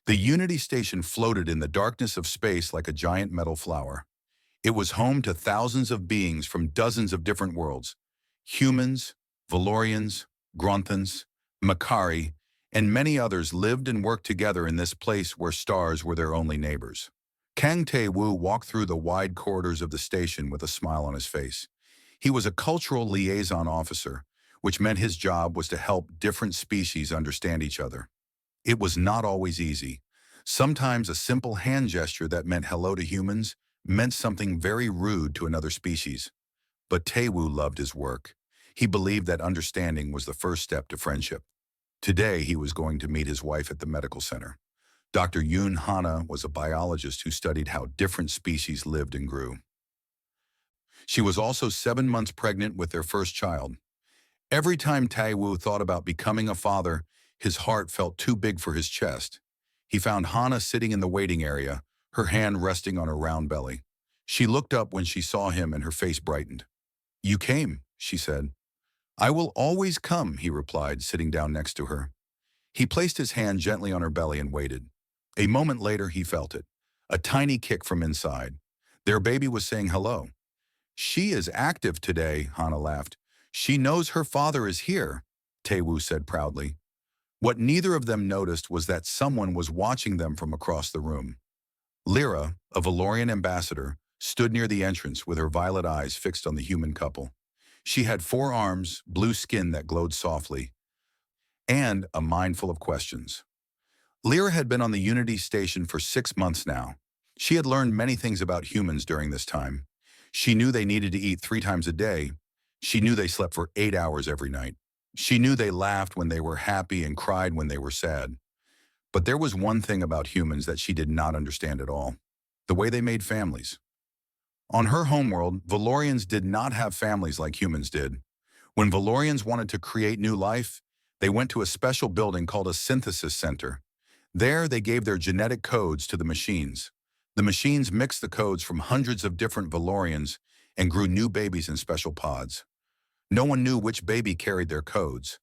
The Unity station floated in the darkness of space like a giant metal flower. It was home to thousands of beings from dozens of different worlds. Humans, Valorians, Gronthans, Makari, and many others lived and worked together in this place where stars were their only neighbors. Kang Tae-woo walked through the wide corridors of the station with a smile on his face. He was a cultural liaison officer, which meant his job was to help different species understand each other. It was not always easy. Sometimes a simple hand gesture that meant hello to humans meant something very rude to another species. But Tae-woo loved his work. He believed that understanding was the first step to friendship. Today, he was going to meet his wife at the medical center. Dr. Yoon Hana was a biologist who studied how different species lived and grew. She was also 7 months pregnant with their first child. Every time Tae-woo thought about becoming a father, his heart felt too big for his chest. He found Hana sitting in the waiting area, her hand resting on her round belly. She looked up when she saw him and her face brightened. "You came," she said. "I will always come," he replied, sitting down next to her. He placed his hand gently on her belly and waited. A moment later, he felt it, a tiny kick from inside. Their baby was saying hello. "She is active today," Hana laughed. "She knows her father is here," Tae-woo said proudly. What neither of them noticed was that someone was watching them from across the room. Lyra, a Valorian ambassador, stood near the entrance with her violet eyes fixed on the human couple. She had 4 arms, blue skin that glowed softly, and a mind full of questions. Lyra had been on the Unity station for 6 months now. She had learned many things about humans during this time. She knew they needed to eat 3 times a day. She knew they slept for 8 hours every night. She knew they laughed when they were happy and cried when they were sad. But there was one thing about humans that she did not understand at all: the way they made families. On her homeworld, Valorians did not have families like humans did. When Valorians wanted to create new life, they went to a special building called a synthesis center. There, they gave their genetic codes to the machines. The machines mixed the codes from hundreds of different Valorians and grew new babies in special pods. No one knew which baby carried their codes.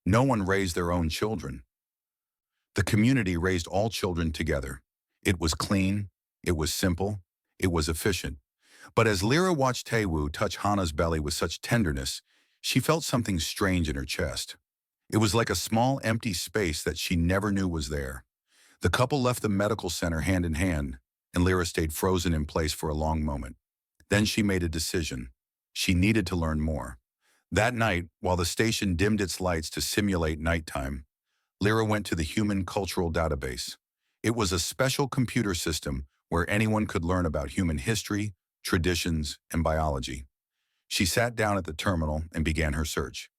No one raised their own children. The community raised all children together. It was clean, it was simple, it was efficient. But as Lyra watched Tae-woo touch Hana's belly with such tenderness, she felt something strange in her chest. It was like a small empty space that she never knew was there. The couple left the medical center hand in hand, and Lyra stayed frozen in place for a long moment. Then she made a decision. She needed to learn more. That night, while the station dimmed its lights to simulate nighttime, Lyra went to the Human Cultural Database. It was a special computer system where anyone could learn about human history, traditions, and biology. She sat down at the terminal and began her search.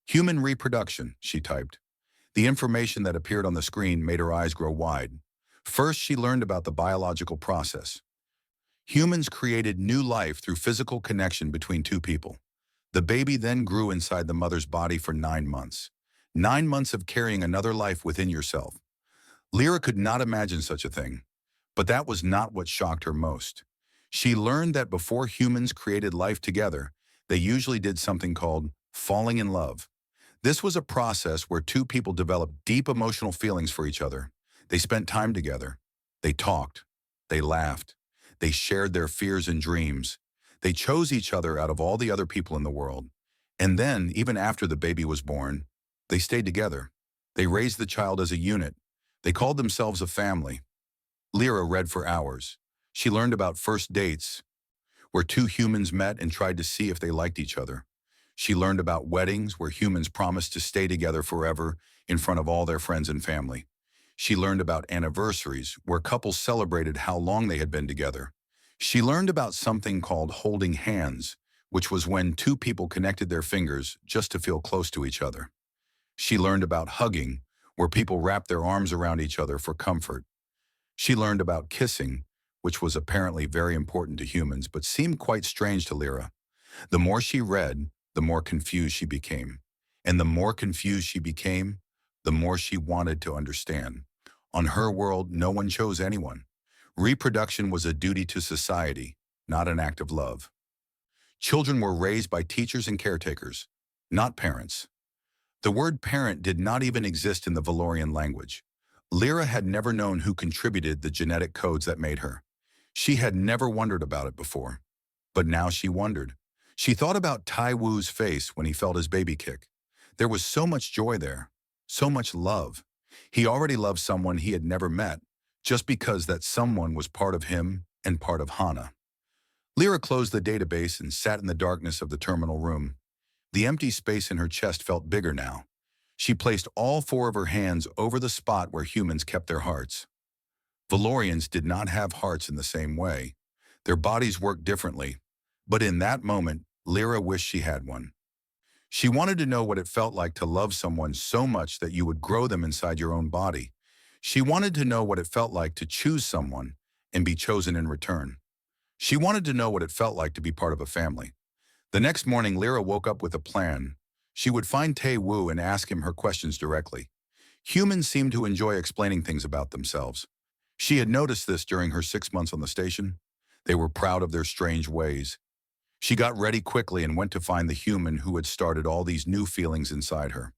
"Human reproduction," she typed. The information that appeared on the screen made her eyes grow wide. First, she learned about the biological process. Humans created new life through physical connection between 2 people. The baby then grew inside the mother's body for 9 months. 9 months of carrying another life within yourself. Lyra could not imagine such a thing. But that was not what shocked her most. She learned that before humans created life together, they usually did something called falling in love. This was a process where 2 people developed deep emotional feelings for each other. They spent time together. They talked. They laughed. They shared their fears and dreams. They chose each other out of all the other people in the world. And then, even after the baby was born, they stayed together. They raised the child as a unit. They called themselves a family. Lyra read for hours. She learned about first dates, where 2 humans met and tried to see if they liked each other. She learned about weddings, where humans promised to stay together forever in front of all their friends and family. She learned about anniversaries, where couples celebrated how long they had been together. She learned about something called holding hands, which was when 2 people connected their fingers just to feel close to each other. She learned about hugging, where people wrapped their arms around each other for comfort. She learned about kissing, which was apparently very important to humans but seemed quite strange to Lyra. The more she read, the more confused she became. And the more confused she became, the more she wanted to understand. On her world, no one chose anyone. Reproduction was a duty to society, not an act of love. Children were raised by teachers and caretakers, not parents. The word parent did not even exist in the Valorian language. Lyra had never known who contributed the genetic codes that made her. She had never wondered about it before. But now she wondered. She thought about Tai Wu's face when he felt his baby kick. There was so much joy there, so much love. He already loved someone he had never met, just because that someone was part of him and part of Hana. Lyra closed the database and sat in the darkness of the terminal room. The empty space in her chest felt bigger now. She placed all four of her hands over the spot where humans kept their hearts. Valorians did not have hearts in the same way. Their bodies worked differently, but in that moment, Lyra wished she had one. She wanted to know what it felt like to love someone so much that you would grow them inside your own body. She wanted to know what it felt like to choose someone and be chosen in return. She wanted to know what it felt like to be part of a family. The next morning, Lyra woke up with a plan. She would find Tai Wu and ask him her questions directly. Humans seemed to enjoy explaining things about themselves. She had noticed this during her 6 months on the station. They were proud of their strange ways. She got ready quickly and went to find the human who had started all these new feelings inside her.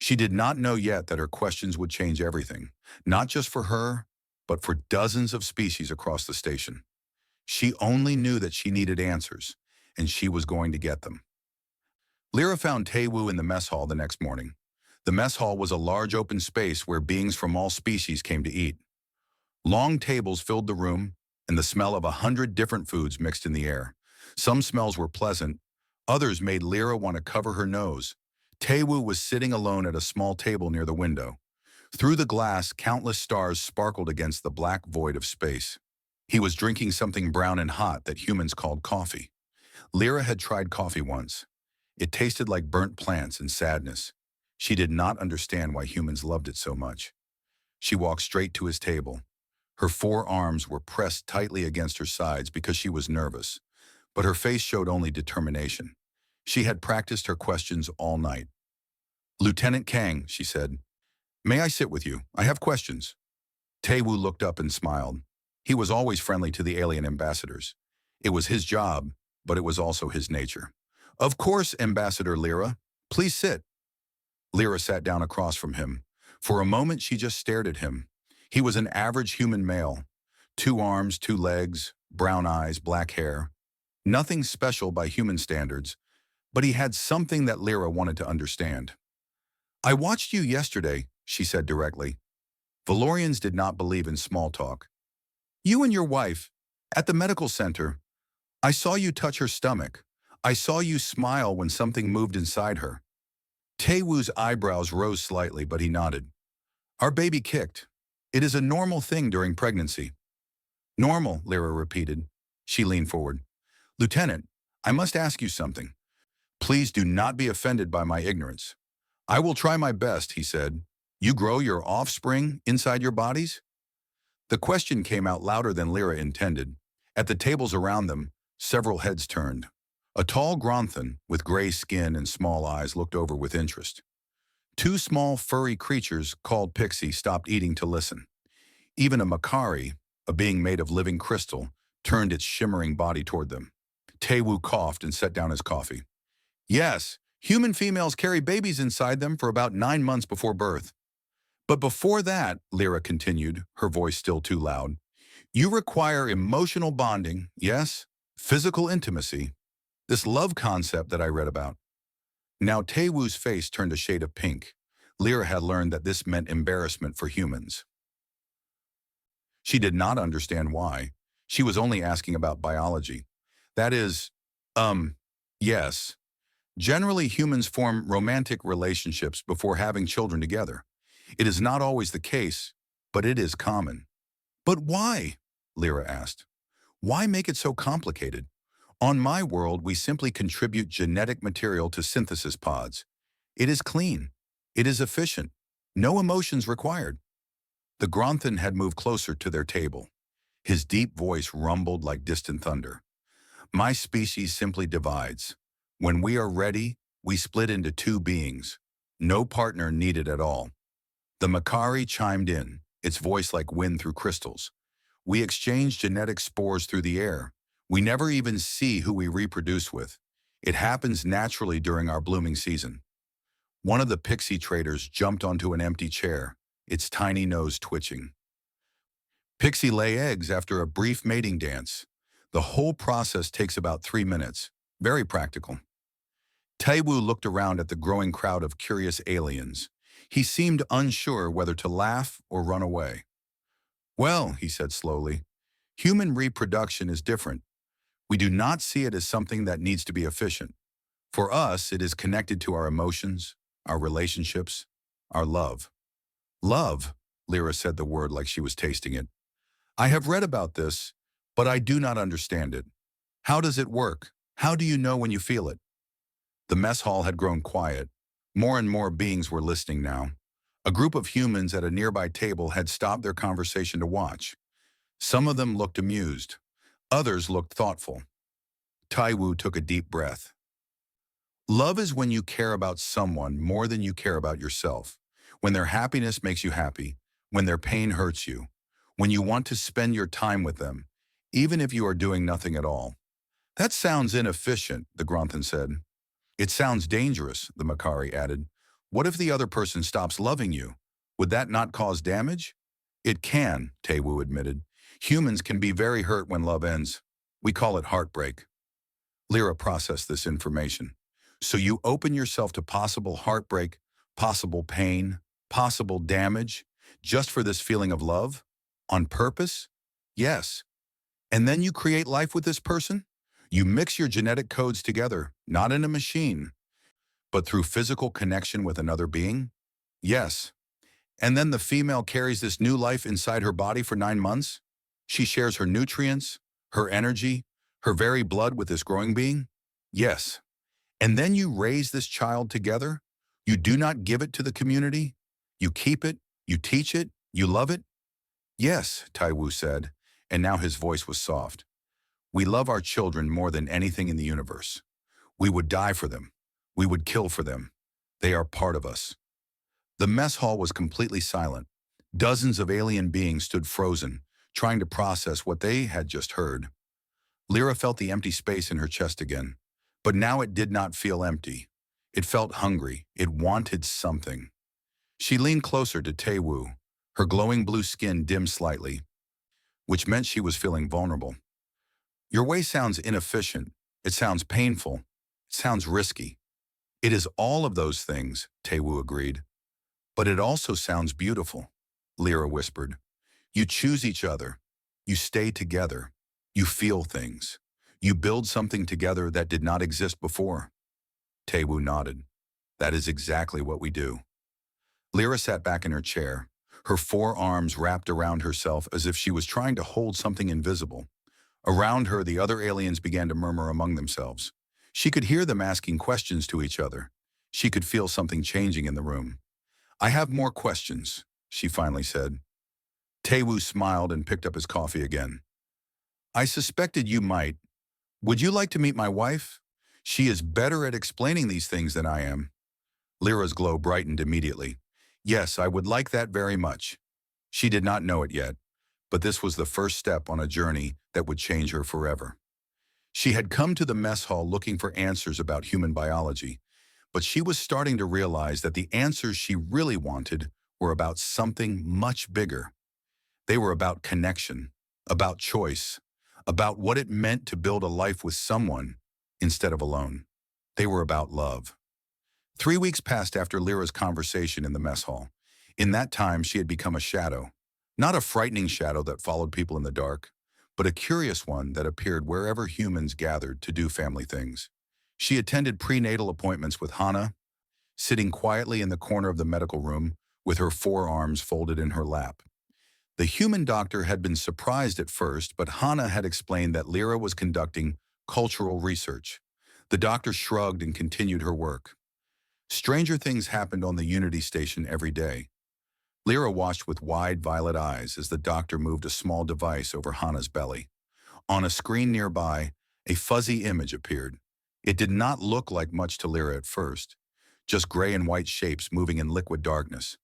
She did not know yet that her questions would change everything, not just for her, but for dozens of species across the station. She only knew that she needed answers, and she was going to get them. Lyra found Tai Wu in the mess hall the next morning. The mess hall was a large open space where beings from all species came to eat. Long tables filled the room, and the smell of 100 different foods mixed in the air. Some smells were pleasant, others made Lyra want to cover her nose. Tai Wu was sitting alone at a small table near the window. Through the glass, countless stars sparkled against the black void of space. He was drinking something brown and hot that humans called coffee. Lyra had tried coffee once. It tasted like burnt plants and sadness. She did not understand why humans loved it so much. She walked straight to his table. Her forearms were pressed tightly against her sides because she was nervous, but her face showed only determination. She had practiced her questions all night. "Lieutenant Kang," she said, "may I sit with you? I have questions." Tai Wu looked up and smiled. He was always friendly to the alien ambassadors. It was his job, but it was also his nature. "Of course, Ambassador Lyra. Please sit." Lyra sat down across from him. For a moment, she just stared at him. He was an average human male. 2 arms, 2 legs, brown eyes, black hair. Nothing special by human standards, but he had something that Lyra wanted to understand. "I watched you yesterday," she said directly. Valorians did not believe in small talk. "You and your wife, at the medical center. I saw you touch her stomach. I saw you smile when something moved inside her." Tai Wu's eyebrows rose slightly, but he nodded. "Our baby kicked. It is a normal thing during pregnancy." "Normal," Lyra repeated. She leaned forward. "Lieutenant, I must ask you something. Please do not be offended by my ignorance." "I will try my best," he said. "You grow your offspring inside your bodies?" The question came out louder than Lyra intended. At the tables around them, several heads turned. A tall Gronthan with gray skin and small eyes looked over with interest. 2 small furry creatures called Pixie stopped eating to listen. Even a Makari, a being made of living crystal, turned its shimmering body toward them. Tai Wu coughed and set down his coffee. "Yes, human females carry babies inside them for about 9 months before birth. But before that," Lyra continued, her voice still too loud, "you require emotional bonding, yes, physical intimacy, this love concept that I read about." Now Tai Wu's face turned a shade of pink. Lyra had learned that this meant embarrassment for humans. She did not understand why. She was only asking about biology. "That is, yes. Generally, humans form romantic relationships before having children together. It is not always the case, but it is common." "But why?" Lyra asked. "Why make it so complicated? On my world, we simply contribute genetic material to synthesis pods. It is clean. It is efficient. No emotions required." The Gronthan had moved closer to their table. His deep voice rumbled like distant thunder. "My species simply divides. When we are ready, we split into 2 beings. No partner needed at all." The Makari chimed in, its voice like wind through crystals. "We exchange genetic spores through the air. We never even see who we reproduce with. It happens naturally during our blooming season." One of the pixie traders jumped onto an empty chair. its tiny nose twitching. Pixie lay eggs after a brief mating dance. The whole process takes about 3 minutes. Very practical. Taiwu looked around at the growing crowd of curious aliens. He seemed unsure whether to laugh or run away. Well, he said slowly, human reproduction is different. We do not see it as something that needs to be efficient. For us, it is connected to our emotions, our relationships, our love. Love, Lyra said the word like she was tasting it. I have read about this, but I do not understand it. How does it work? How do you know when you feel it? The mess hall had grown quiet. More and more beings were listening now. A group of humans at a nearby table had stopped their conversation to watch. Some of them looked amused. Others looked thoughtful. Taiwu took a deep breath. Love is when you care about someone more than you care about yourself. When their happiness makes you happy. When their pain hurts you. When you want to spend your time with them, even if you are doing nothing at all. That sounds inefficient, the Gronthan said. It sounds dangerous, the Makari added. What if the other person stops loving you? Would that not cause damage? It can, Taiwu admitted. Humans can be very hurt when love ends. We call it heartbreak. Lyra processed this information. So you open yourself to possible heartbreak, possible pain, possible damage, just for this feeling of love? On purpose? Yes. And then you create life with this person? You mix your genetic codes together, not in a machine, but through physical connection with another being? Yes. And then the female carries this new life inside her body for 9 months? She shares her nutrients, her energy, her very blood with this growing being? Yes. And then you raise this child together? You do not give it to the community? You keep it, you teach it, you love it? Yes, Taiwu said, and now his voice was soft. We love our children more than anything in the universe. We would die for them. We would kill for them. They are part of us. The mess hall was completely silent. Dozens of alien beings stood frozen, trying to process what they had just heard. Lyra felt the empty space in her chest again. But now it did not feel empty. It felt hungry. It wanted something. She leaned closer to Taiwu. Her glowing blue skin dimmed slightly, which meant she was feeling vulnerable. Your way sounds inefficient. It sounds painful. It sounds risky. It is all of those things, Taiwu agreed. But it also sounds beautiful, Lyra whispered. You choose each other. You stay together. You feel things. You build something together that did not exist before. Taiwu nodded. That is exactly what we do. Lyra sat back in her chair, her forearms wrapped around herself as if she was trying to hold something invisible. Around her, the other aliens began to murmur among themselves. She could hear them asking questions to each other. She could feel something changing in the room. I have more questions, she finally said. Taiwu smiled and picked up his coffee again. I suspected you might. Would you like to meet my wife? She is better at explaining these things than I am. Lyra's glow brightened immediately. Yes, I would like that very much. She did not know it yet, but this was the first step on a journey that would change her forever. She had come to the mess hall looking for answers about human biology, but she was starting to realize that the answers she really wanted were about something much bigger. They were about connection, about choice, about what it meant to build a life with someone instead of alone. They were about love. 3 weeks passed after Lyra's conversation in the mess hall. In that time, she had become a shadow. Not a frightening shadow that followed people in the dark, but a curious one that appeared wherever humans gathered to do family things. She attended prenatal appointments with Hana, sitting quietly in the corner of the medical room with her forearms folded in her lap. The human doctor had been surprised at first, but Hana had explained that Lyra was conducting cultural research. The doctor shrugged and continued her work. Stranger things happened on the Unity station every day. Lyra watched with wide violet eyes as the doctor moved a small device over Hana's belly. On a screen nearby, a fuzzy image appeared. It did not look like much to Lyra at first, just gray and white shapes moving in liquid darkness.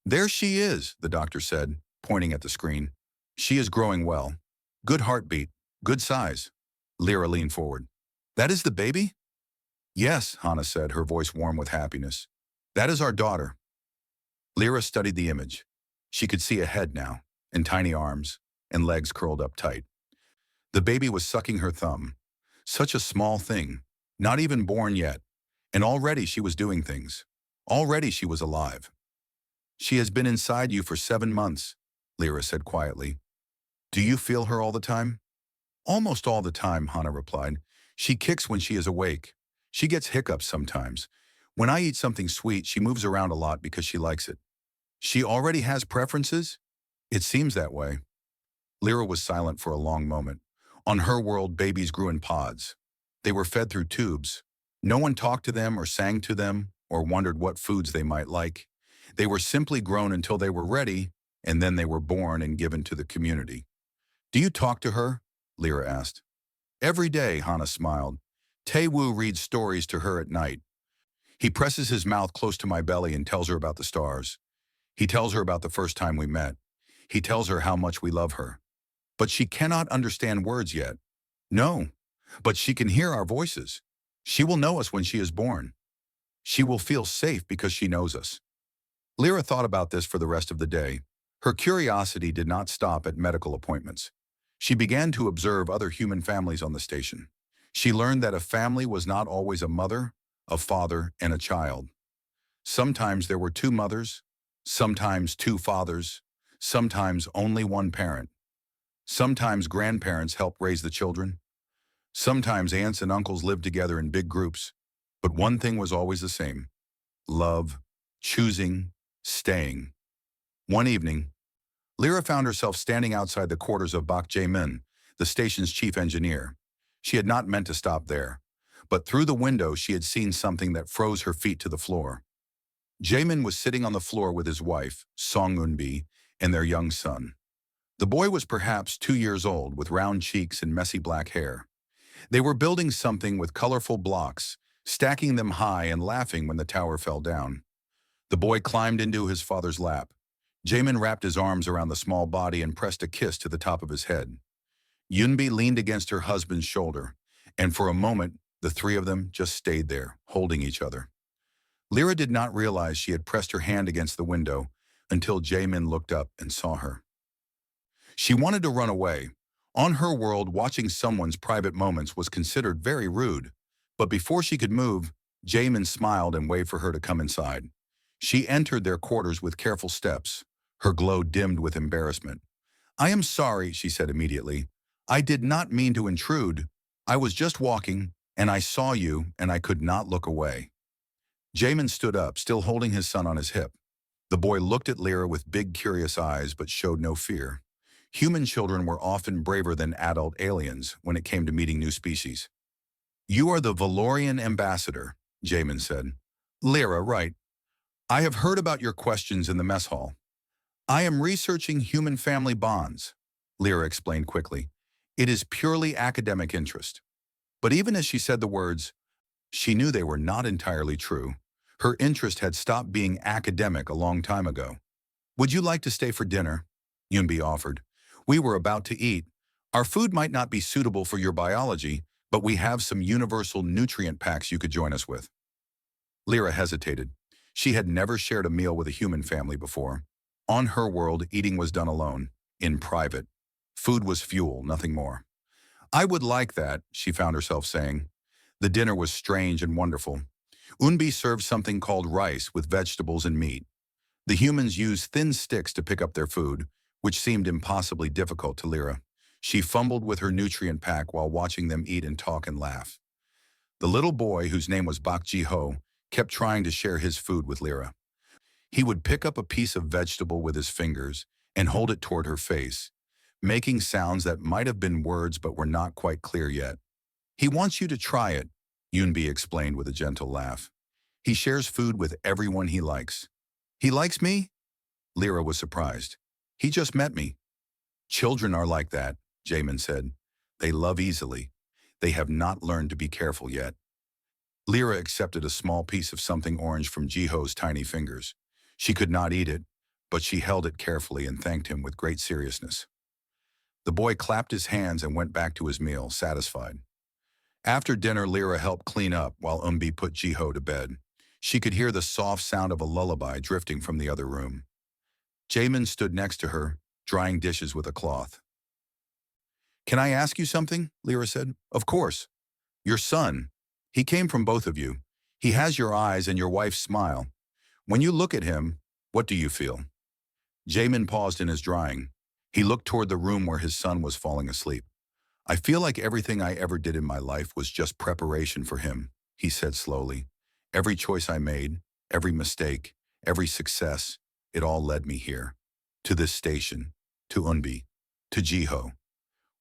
There she is, the doctor said, pointing at the screen. She is growing well. Good heartbeat, good size. Lyra leaned forward. That is the baby? Yes, Hana said, her voice warm with happiness. That is our daughter. Lyra studied the image. She could see a head now, and tiny arms, and legs curled up tight. The baby was sucking her thumb. Such a small thing, not even born yet, and already she was doing things. Already she was alive. She has been inside you for 7 months, Lyra said quietly. Do you feel her all the time? Almost all the time, Hana replied. She kicks when she is awake. She gets hiccups sometimes. When I eat something sweet, she moves around a lot because she likes it. She already has preferences? It seems that way. Lyra was silent for a long moment. On her world, babies grew in pods. They were fed through tubes. No one talked to them or sang to them or wondered what foods they might like. They were simply grown until they were ready, and then they were born and given to the community. Do you talk to her? Lyra asked. Every day, Hana smiled. Tae-woo reads stories to her at night. He presses his mouth close to my belly and tells her about the stars. He tells her about the first time we met. He tells her how much we love her. But she cannot understand words yet. No, but she can hear our voices. She will know us when she is born. She will feel safe because she knows us. Lyra thought about this for the rest of the day. Her curiosity did not stop at medical appointments. She began to observe other human families on the station. She learned that a family was not always a mother, a father, and a child. Sometimes there were 2 mothers, sometimes 2 fathers, sometimes only 1 parent. Sometimes grandparents help raise the children. Sometimes aunts and uncles lived together in big groups. But one thing was always the same: love, choosing, staying. One evening, Lyra found herself standing outside the quarters of Bak Jae-min, the station's chief engineer. She had not meant to stop there, but through the window she had seen something that froze her feet to the floor. Jaemin was sitting on the floor with his wife, Song Eun-bi, and their young son. The boy was perhaps 2 years old, with round cheeks and messy black hair. They were building something with colorful blocks, stacking them high and laughing when the tower fell down. The boy climbed into his father's lap. Jaemin wrapped his arms around the small body and pressed a kiss to the top of his head. Eun-bi leaned against her husband's shoulder, and for a moment, the 3 of them just stayed there, holding each other. Lyra did not realize she had pressed her hand against the window until Jaemin looked up and saw her. She wanted to run away. On her world, watching someone's private moments was considered very rude. But before she could move, Jaemin smiled and waved for her to come inside. She entered their quarters with careful steps, her glow dimmed with embarrassment. I am sorry, she said immediately. I did not mean to intrude. I was just walking, and I saw you, and I could not look away. Jaemin stood up, still holding his son on his hip. The boy looked at Lyra with big, curious eyes, but showed no fear. Human children were often braver than adult aliens when it came to meeting new species. You are the Valorian ambassador, Jaemin said. Lyra, right. I have heard about your questions in the mess hall. I am researching human family bonds, Lyra explained quickly. It is purely academic interest. But even as she said the words, she knew they were not entirely true. Her interest had stopped being academic a long time ago. Would you like to stay for dinner? Eun-bi offered. We were about to eat. Our food might not be suitable for your biology, but we have some universal nutrient packs you could join us with. Lyra hesitated. She had never shared a meal with a human family before. On her world, eating was done alone, in private. Food was fuel, nothing more. I would like that, she found herself saying. The dinner was strange and wonderful. Eun-bi served something called rice with vegetables and meat. The humans used thin sticks to pick up their food, which seemed impossibly difficult to Lyra. She fumbled with her nutrient pack while watching them eat and talk and laugh. The little boy, whose name was Bak Ji-ho, kept trying to share his food with Lyra. He would pick up a piece of vegetable with his fingers and hold it toward her face, making sounds that might have been words but were not quite clear yet. He wants you to try it, Eun-bi explained with a gentle laugh. He shares food with everyone he likes. He likes me? Lyra was surprised. He just met me. Children are like that, Jaemin said. They love easily. They have not learned to be careful yet. Lyra accepted a small piece of something orange from Jiho's tiny fingers. She could not eat it, but she held it carefully and thanked him with great seriousness. The boy clapped his hands and went back to his meal, satisfied. After dinner, Lyra helped clean up while Eun-bi put Jiho to bed. She could hear the soft sound of a lullaby drifting from the other room. Jamin stood next to her, drying dishes with a cloth. Can I ask you something? Lyra said. Of course. Your son. He came from both of you. He has your eyes and your wife's smile. When you look at him, what do you feel? Jamin paused in his drying. He looked toward the room where his son was falling asleep. I feel like everything I ever did in my life was just preparation for him, he said slowly. Every choice I made, every mistake, every success, it all led me here. To this station, to Unbi, to Jiho.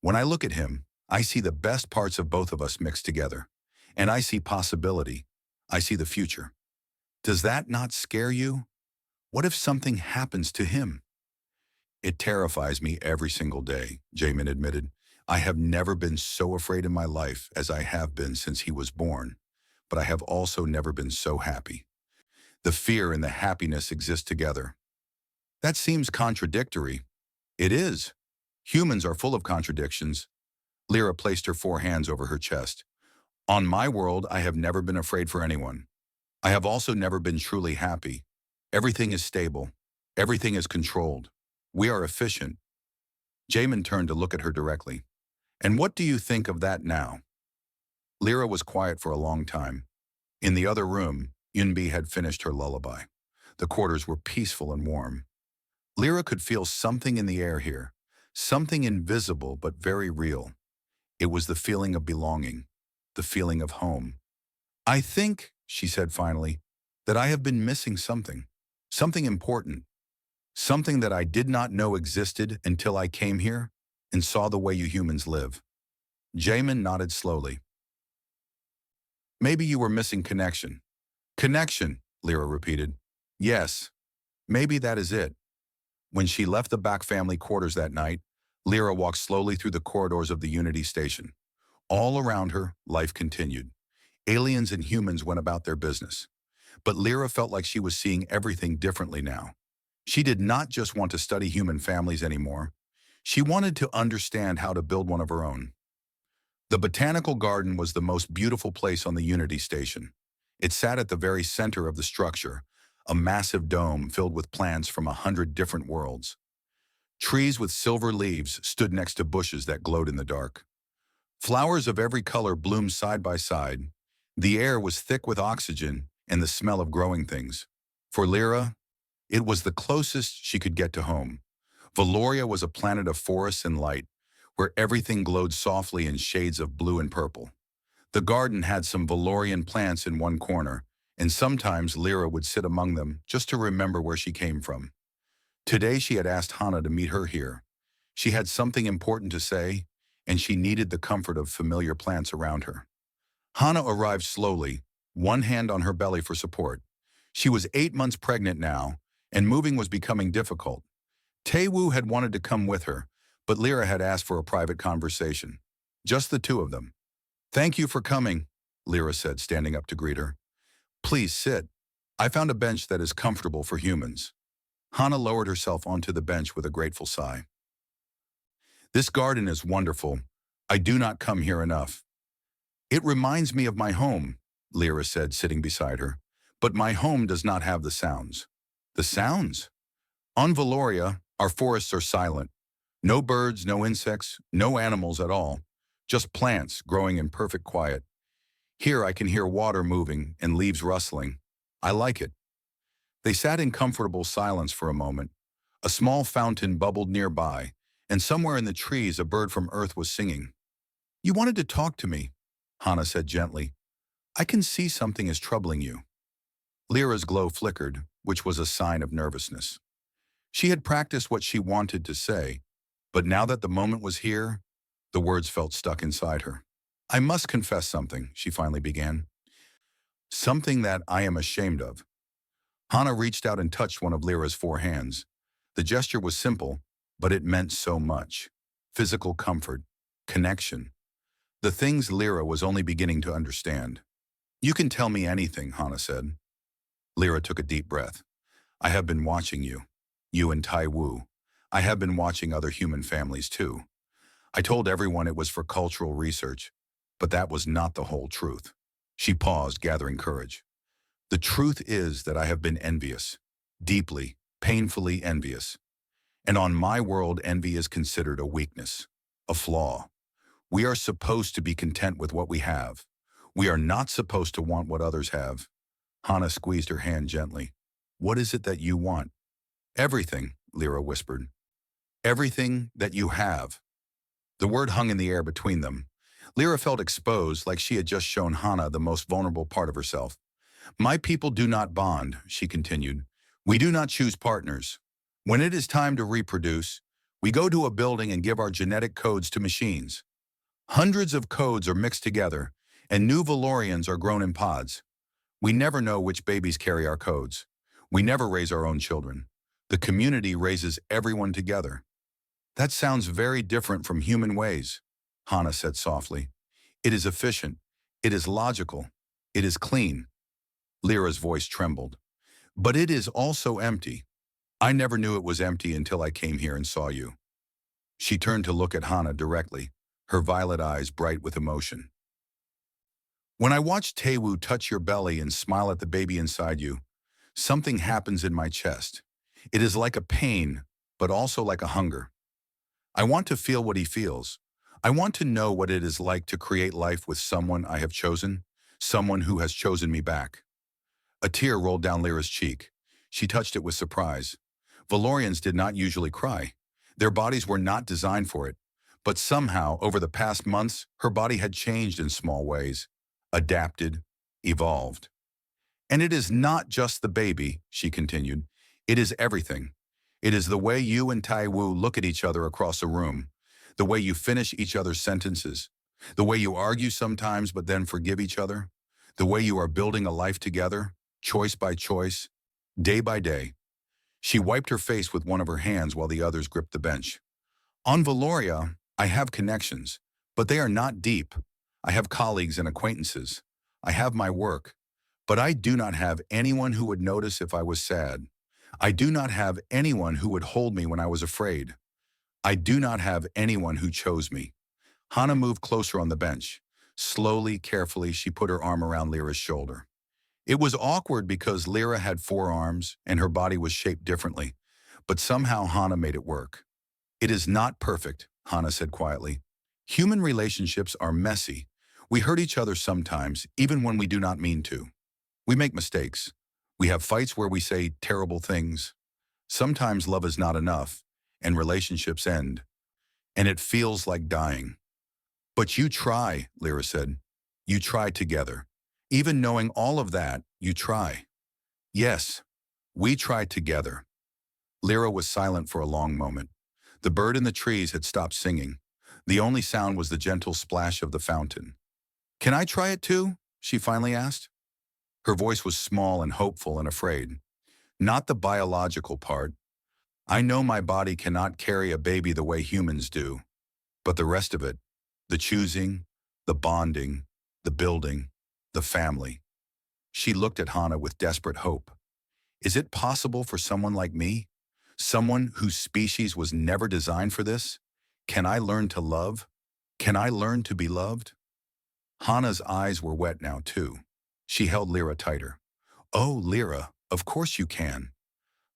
When I look at him, I see the best parts of both of us mixed together. And I see possibility. I see the future. Does that not scare you? What if something happens to him? It terrifies me every single day, Jamin admitted. I have never been so afraid in my life as I have been since he was born, but I have also never been so happy. The fear and the happiness exist together. That seems contradictory. It is. Humans are full of contradictions. Lyra placed her 4 hands over her chest. On my world, I have never been afraid for anyone. I have also never been truly happy. Everything is stable. Everything is controlled. We are efficient. Jamin turned to look at her directly. And what do you think of that now? Lyra was quiet for a long time. In the other room, Yunbi had finished her lullaby. The quarters were peaceful and warm. Lyra could feel something in the air here, something invisible but very real. It was the feeling of belonging, the feeling of home. I think, she said finally, that I have been missing something important, something that I did not know existed until I came here and saw the way you humans live. Jamin nodded slowly. Maybe you were missing connection. Connection, Lyra repeated. Yes, maybe that is it. When she left the back family quarters that night, Lyra walked slowly through the corridors of the Unity station. All around her, life continued. Aliens and humans went about their business. But Lyra felt like she was seeing everything differently now. She did not just want to study human families anymore. She wanted to understand how to build one of her own. The botanical garden was the most beautiful place on the Unity station. It sat at the very center of the structure, a massive dome filled with plants from 100 different worlds. Trees with silver leaves stood next to bushes that glowed in the dark. Flowers of every color bloomed side by side. The air was thick with oxygen and the smell of growing things. For Lyra, it was the closest she could get to home. Valoria was a planet of forests and light, where everything glowed softly in shades of blue and purple. The garden had some Valorian plants in one corner, and sometimes Lyra would sit among them just to remember where she came from. Today she had asked Hana to meet her here. She had something important to say, and she needed the comfort of familiar plants around her. Hana arrived slowly, one hand on her belly for support. She was 8 months pregnant now, and moving was becoming difficult. Taewoo had wanted to come with her, but Lyra had asked for a private conversation. Just the two of them. Thank you for coming, Lyra said, standing up to greet her. Please sit. I found a bench that is comfortable for humans. Hana lowered herself onto the bench with a grateful sigh. This garden is wonderful. I do not come here enough. It reminds me of my home, Lyra said, sitting beside her. But my home does not have the sounds. The sounds? On Valoria, our forests are silent. No birds, no insects, no animals at all. Just plants growing in perfect quiet. Here I can hear water moving and leaves rustling. I like it. They sat in comfortable silence for a moment. A small fountain bubbled nearby, and somewhere in the trees a bird from Earth was singing. You wanted to talk to me, Hana said gently. I can see something is troubling you. Lyra's glow flickered, which was a sign of nervousness. She had practiced what she wanted to say, but now that the moment was here, the words felt stuck inside her. I must confess something, she finally began. Something that I am ashamed of. Hana reached out and touched one of Lyra's 4 hands. The gesture was simple, but it meant so much. Physical comfort, connection. The things Lyra was only beginning to understand. You can tell me anything, Hana said. Lyra took a deep breath. I have been watching you. You and Taewoo. I have been watching other human families too. I told everyone it was for cultural research, but that was not the whole truth. She paused, gathering courage. The truth is that I have been envious. Deeply, painfully envious. And on my world, envy is considered a weakness, a flaw. We are supposed to be content with what we have. We are not supposed to want what others have. Hana squeezed her hand gently. What is it that you want? Everything, Lyra whispered. Everything that you have. The word hung in the air between them. Lyra felt exposed, like she had just shown Hana the most vulnerable part of herself. My people do not bond, she continued. We do not choose partners. When it is time to reproduce, we go to a building and give our genetic codes to machines. Hundreds of codes are mixed together, and new Valorians are grown in pods. We never know which babies carry our codes. We never raise our own children. The community raises everyone together. That sounds very different from human ways, Hana said softly. It is efficient. It is logical. It is clean. Lyra's voice trembled. But it is also empty. I never knew it was empty until I came here and saw you. She turned to look at Hana directly, her violet eyes bright with emotion. When I watch Taewoo touch your belly and smile at the baby inside you, something happens in my chest. It is like a pain, but also like a hunger. I want to feel what he feels. I want to know what it is like to create life with someone I have chosen, someone who has chosen me back. A tear rolled down Lyra's cheek. She touched it with surprise. Valorians did not usually cry. Their bodies were not designed for it. But somehow, over the past months, her body had changed in small ways, adapted, evolved. And it is not just the baby, she continued. It is everything. It is the way you and Taewoo look at each other across a room, the way you finish each other's sentences, the way you argue sometimes but then forgive each other, the way you are building a life together, choice by choice, day by day. She wiped her face with one of her hands while the others gripped the bench. On Valoria, I have connections, but they are not deep. I have colleagues and acquaintances. I have my work. But I do not have anyone who would notice if I was sad. I do not have anyone who would hold me when I was afraid. I do not have anyone who chose me. Hana moved closer on the bench. Slowly, carefully, she put her arm around Lyra's shoulder. It was awkward because Lyra had 4 arms and her body was shaped differently, but somehow Hana made it work. It is not perfect, Hana said quietly. Human relationships are messy. We hurt each other sometimes, even when we do not mean to. We make mistakes. We have fights where we say terrible things. Sometimes love is not enough, and relationships end. And it feels like dying. But you try, Lyra said. You try together. Even knowing all of that, you try. Yes, we try together. Lyra was silent for a long moment. The bird in the trees had stopped singing. The only sound was the gentle splash of the fountain. Can I try it too? She finally asked. Her voice was small and hopeful and afraid. Not the biological part. I know my body cannot carry a baby the way humans do. But the rest of it, the choosing, the bonding, the building, the family. She looked at Hana with desperate hope. Is it possible for someone like me? Someone whose species was never designed for this? Can I learn to love? Can I learn to be loved? Hana's eyes were wet now too. She held Lyra tighter. Oh, Lyra, of course you can.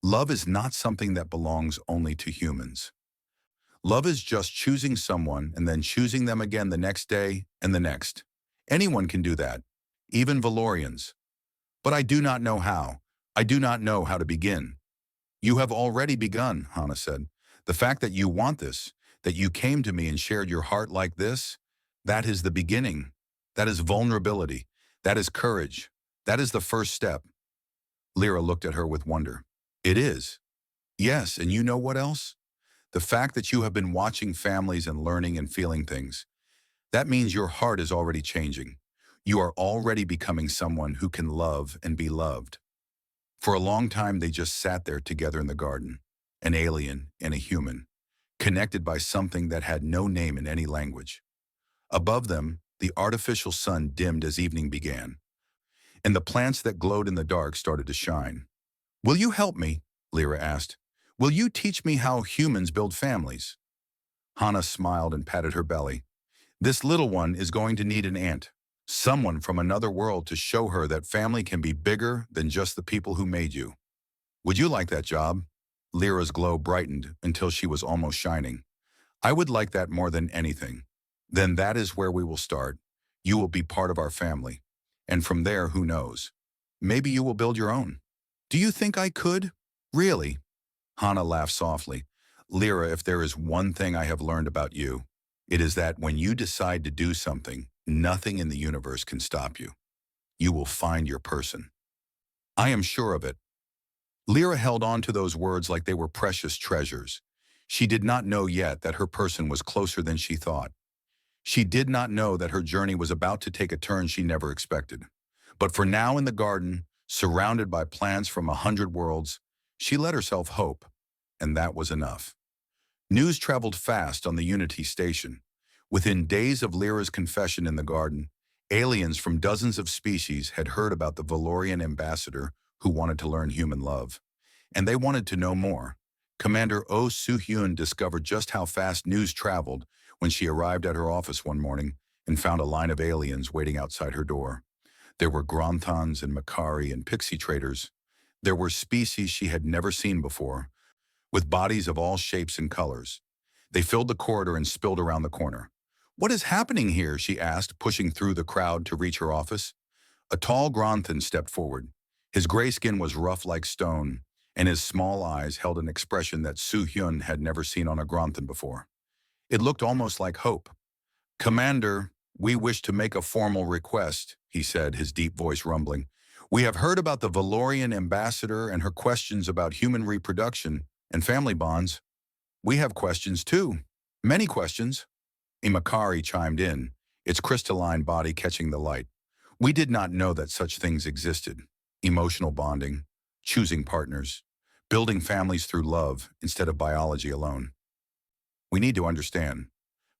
Love is not something that belongs only to humans. Love is just choosing someone and then choosing them again the next day and the next. Anyone can do that, even Valorians. But I do not know how. I do not know how to begin. You have already begun, Hana said. The fact that you want this, that you came to me and shared your heart like this, that is the beginning. That is vulnerability. That is courage. That is the first step. Lyra looked at her with wonder. It is. Yes, and you know what else? The fact that you have been watching families and learning and feeling things. That means your heart is already changing. You are already becoming someone who can love and be loved. For a long time, they just sat there together in the garden, an alien and a human, connected by something that had no name in any language. Above them, the artificial sun dimmed as evening began, and the plants that glowed in the dark started to shine. Will you help me? Lyra asked. Will you teach me how humans build families? Hana smiled and patted her belly. This little one is going to need an aunt, someone from another world to show her that family can be bigger than just the people who made you. Would you like that job? Lyra's glow brightened until she was almost shining. I would like that more than anything. Then that is where we will start. You will be part of our family. And from there, who knows? Maybe you will build your own. Do you think I could? Really? Hana laughed softly. Lyra, if there is one thing I have learned about you, it is that when you decide to do something, nothing in the universe can stop you. You will find your person. I am sure of it. Lyra held on to those words like they were precious treasures. She did not know yet that her person was closer than she thought. She did not know that her journey was about to take a turn she never expected. But for now in the garden, surrounded by plants from 100 worlds, she let herself hope, and that was enough. News traveled fast on the Unity station. Within days of Lyra's confession in the garden, aliens from dozens of species had heard about the Valorian ambassador who wanted to learn human love. And they wanted to know more. Commander Oh Soo-hyun discovered just how fast news traveled when she arrived at her office one morning and found a line of aliens waiting outside her door. There were Gronthons and Makari and pixie traders. There were species she had never seen before, with bodies of all shapes and colors. They filled the corridor and spilled around the corner. "What is happening here?" she asked, pushing through the crowd to reach her office. A tall Gronthon stepped forward. His gray skin was rough like stone, and his small eyes held an expression that Soo-hyun had never seen on a Gronthon before. It looked almost like hope. "Commander, we wish to make a formal request," he said, his deep voice rumbling. "We have heard about the Valorian ambassador and her questions about human reproduction and family bonds. We have questions too. Many questions." Imakari chimed in, its crystalline body catching the light. "We did not know that such things existed. Emotional bonding, choosing partners, building families through love instead of biology alone. We need to understand."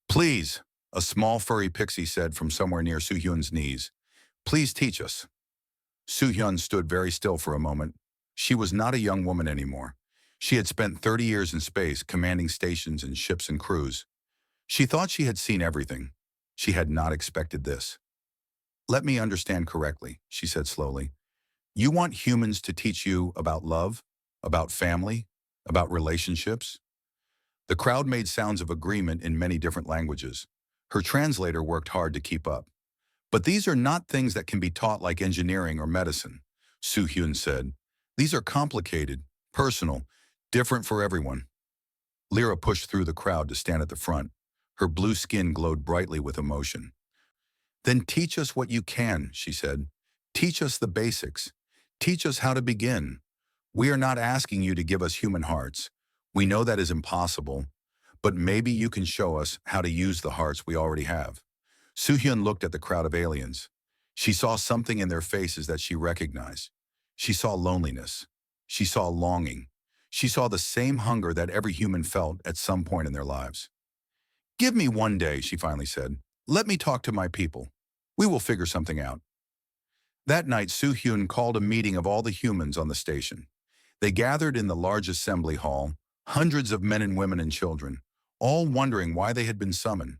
"Please," a small furry pixie said from somewhere near Soo-hyun's knees. "Please teach us." Soo-hyun stood very still for a moment. She was not a young woman anymore. She had spent 30 years in space, commanding stations and ships and crews. She thought she had seen everything. She had not expected this. "Let me understand correctly," she said slowly. "You want humans to teach you about love, about family, about relationships?" The crowd made sounds of agreement in many different languages. Her translator worked hard to keep up. "But these are not things that can be taught like engineering or medicine," Soo-hyun said. "These are complicated, personal, different for everyone." Lyra pushed through the crowd to stand at the front. Her blue skin glowed brightly with emotion. "Then teach us what you can," she said. "Teach us the basics. Teach us how to begin. We are not asking you to give us human hearts. We know that is impossible, but maybe you can show us how to use the hearts we already have." Soo-hyun looked at the crowd of aliens. She saw something in their faces that she recognized. She saw loneliness. She saw longing. She saw the same hunger that every human felt at some point in their lives. "Give me one day," she finally said. "Let me talk to my people. We will figure something out." That night, Soo-hyun called a meeting of all the humans on the station. They gathered in the large assembly hall, hundreds of men and women and children, all wondering why they had been summoned.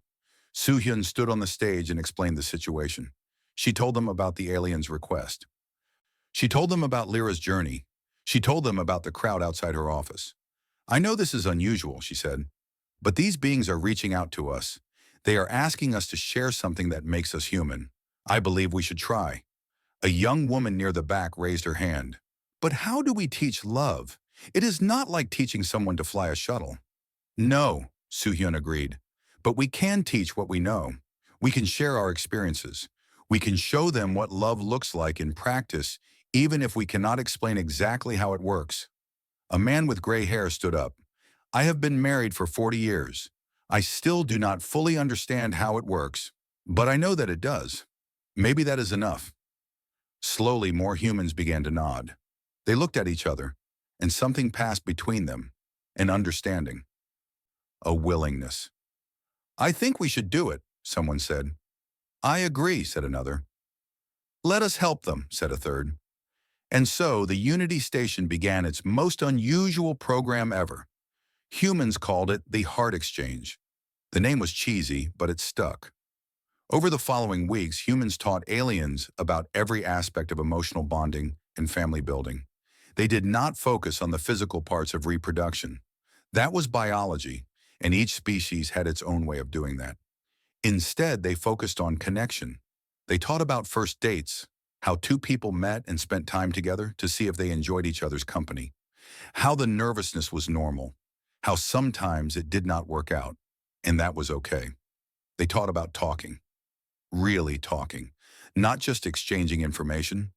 Soo-hyun stood on the stage and explained the situation. She told them about the aliens' request. She told them about Lyra's journey. She told them about the crowd outside her office. "I know this is unusual," she said, "but these beings are reaching out to us. They are asking us to share something that makes us human. I believe we should try." A young woman near the back raised her hand. "But how do we teach love? It is not like teaching someone to fly a shuttle." "No," Soo-hyun agreed. "But we can teach what we know. We can share our experiences. We can show them what love looks like in practice, even if we cannot explain exactly how it works." A man with gray hair stood up. "I have been married for 40 years. I still do not fully understand how it works, but I know that it does. Maybe that is enough." Slowly, more humans began to nod. They looked at each other, and something passed between them, an understanding, a willingness. "I think we should do it," someone said. "I agree," said another. "Let us help them," said a third. And so the Unity Station began its most unusual program ever. Humans called it the Heart Exchange. The name was cheesy, but it stuck. Over the following weeks, humans taught aliens about every aspect of emotional bonding and family building. They did not focus on the physical parts of reproduction. That was biology, and each species had its own way of doing that. Instead, they focused on connection. They taught about first dates, how two people met and spent time together to see if they enjoyed each other's company, how the nervousness was normal, how sometimes it did not work out, and that was okay. They taught about talking, really talking, not just exchanging information,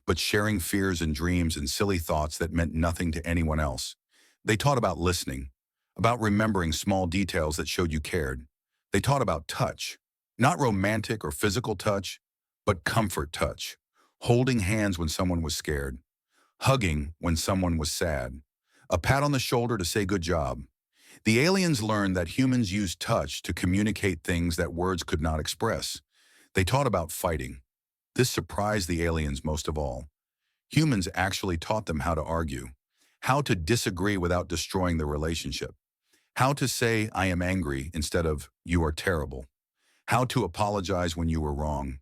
but sharing fears and dreams and silly thoughts that meant nothing to anyone else. They taught about listening, about remembering small details that showed you cared. They taught about touch, not romantic or physical touch, but comfort touch, holding hands when someone was scared, hugging when someone was sad, a pat on the shoulder to say good job. The aliens learned that humans use touch to communicate things that words could not express. They taught about fighting. This surprised the aliens most of all. Humans actually taught them how to argue, how to disagree without destroying the relationship, how to say, I am angry instead of, you are terrible, how to apologize when you were wrong,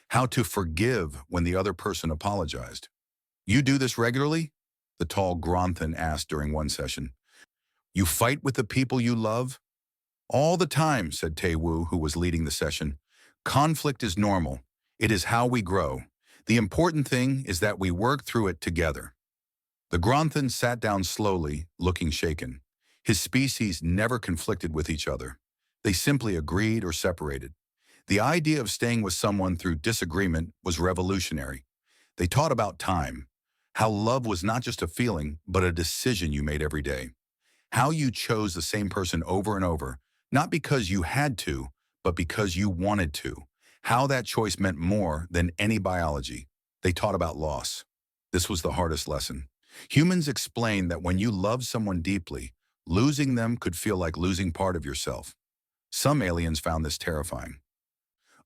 how to forgive when the other person apologized. You do this regularly? The tall Gronthan asked during one session. You fight with the people you love? All the time, said Tae-woo, who was leading the session. Conflict is normal. It is how we grow. The important thing is that we work through it together. The Gronthan sat down slowly, looking shaken. His species never conflicted with each other. They simply agreed or separated. The idea of staying with someone through disagreement was revolutionary. They taught about time, how love was not just a feeling, but a decision you made every day. How you chose the same person over and over, not because you had to, but because you wanted to. How that choice meant more than any biology. They taught about loss. This was the hardest lesson. Humans explained that when you loved someone deeply, losing them could feel like losing part of yourself. Some aliens found this terrifying.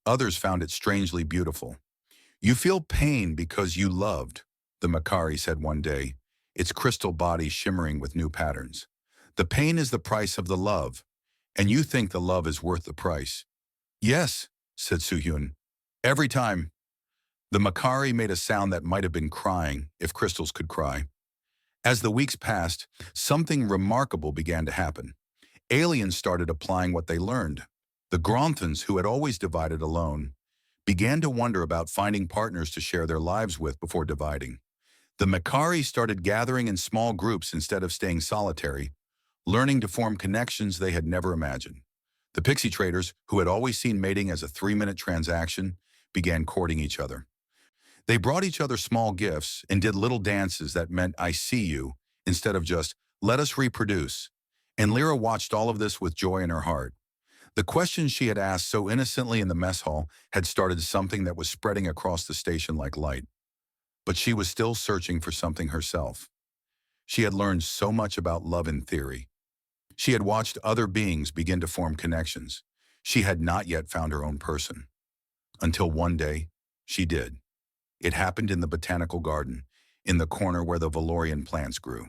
Others found it strangely beautiful. You feel pain because you loved, the Makari said one day, its crystal body shimmering with new patterns. The pain is the price of the love, and you think the love is worth the price. Yes, said Soo-hyun. Every time. The Makari made a sound that might have been crying, if crystals could cry. As the weeks passed, something remarkable began to happen. Aliens started applying what they learned. The Gronthans, who had always divided alone, began to wonder about finding partners to share their lives with before dividing. The Makari started gathering in small groups instead of staying solitary, learning to form connections they had never imagined. The pixie traders, who had always seen mating as a 3-minute transaction, began courting each other. They brought each other small gifts and did little dances that meant I see you instead of just let us reproduce. And Lyra watched all of this with joy in her heart. The questions she had asked so innocently in the mess hall had started something that was spreading across the station like light. But she was still searching for something herself. She had learned so much about love in theory. She had watched other beings begin to form connections. She had not yet found her own person. Until one day, she did. It happened in the botanical garden, in the corner where the Valorian plants grew.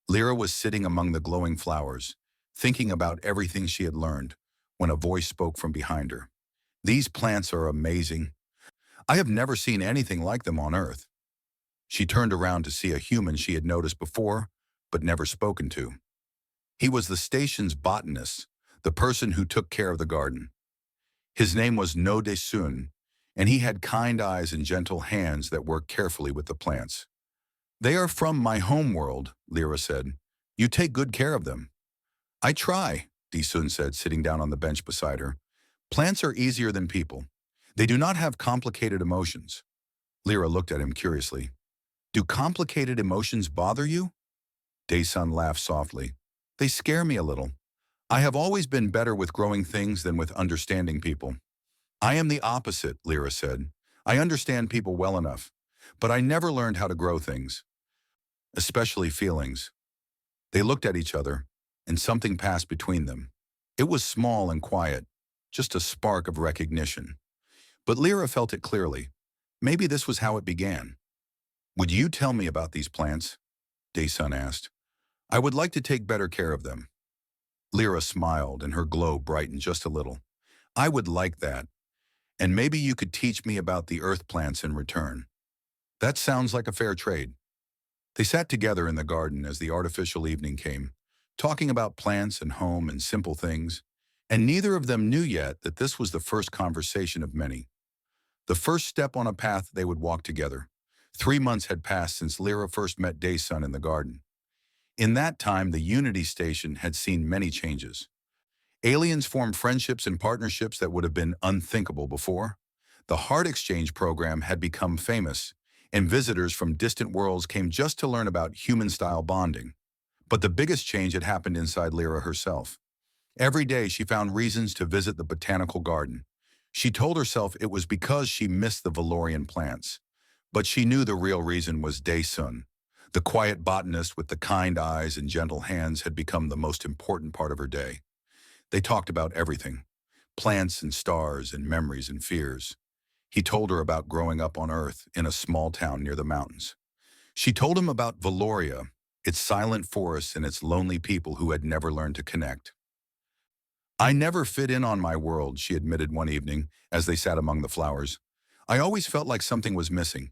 Lyra was sitting among the glowing flowers, thinking about everything she had learned, when a voice spoke from behind her. These plants are amazing. I have never seen anything like them on Earth. She turned around to see a human she had noticed before, but never spoken to. He was the station's botanist, the person who took care of the garden. His name was No De-sun, and he had kind eyes and gentle hands that worked carefully with the plants. They are from my home world, Lyra said. You take good care of them. I try, De-sun said, sitting down on the bench beside her. Plants are easier than people. They do not have complicated emotions. Lyra looked at him curiously. Do complicated emotions bother you? De-sun laughed softly. They scare me a little. I have always been better with growing things than with understanding people. I am the opposite, Lyra said. I understand people well enough, but I never learned how to grow things, especially feelings. They looked at each other, and something passed between them. It was small and quiet, just a spark of recognition. But Lyra felt it clearly. Maybe this was how it began. Would you tell me about these plants? De-sun asked. I would like to take better care of them. Lyra smiled, and her glow brightened just a little. I would like that. And maybe you could teach me about the earth plants in return. That sounds like a fair trade. They sat together in the garden as the artificial evening came, talking about plants and home and simple things, and neither of them knew yet that this was the first conversation of many. The first step on a path they would walk together. 3 months had passed since Lyra first met Daysun in the garden. In that time, the Unity Station had seen many changes. Aliens formed friendships and partnerships that would have been unthinkable before. The Heart Exchange program had become famous, and visitors from distant worlds came just to learn about human-style bonding. But the biggest change had happened inside Lyra herself. Every day she found reasons to visit the botanical garden. She told herself it was because she missed the Valorian plants. But she knew the real reason was Daysun. The quiet botanist with the kind eyes and gentle hands had become the most important part of her day. They talked about everything, plants and stars and memories and fears. He told her about growing up on Earth in a small town near the mountains. She told him about Valoria, its silent forests and its lonely people who had never learned to connect. "I never fit in on my world," she admitted one evening as they sat among the flowers. "I always felt like something was missing,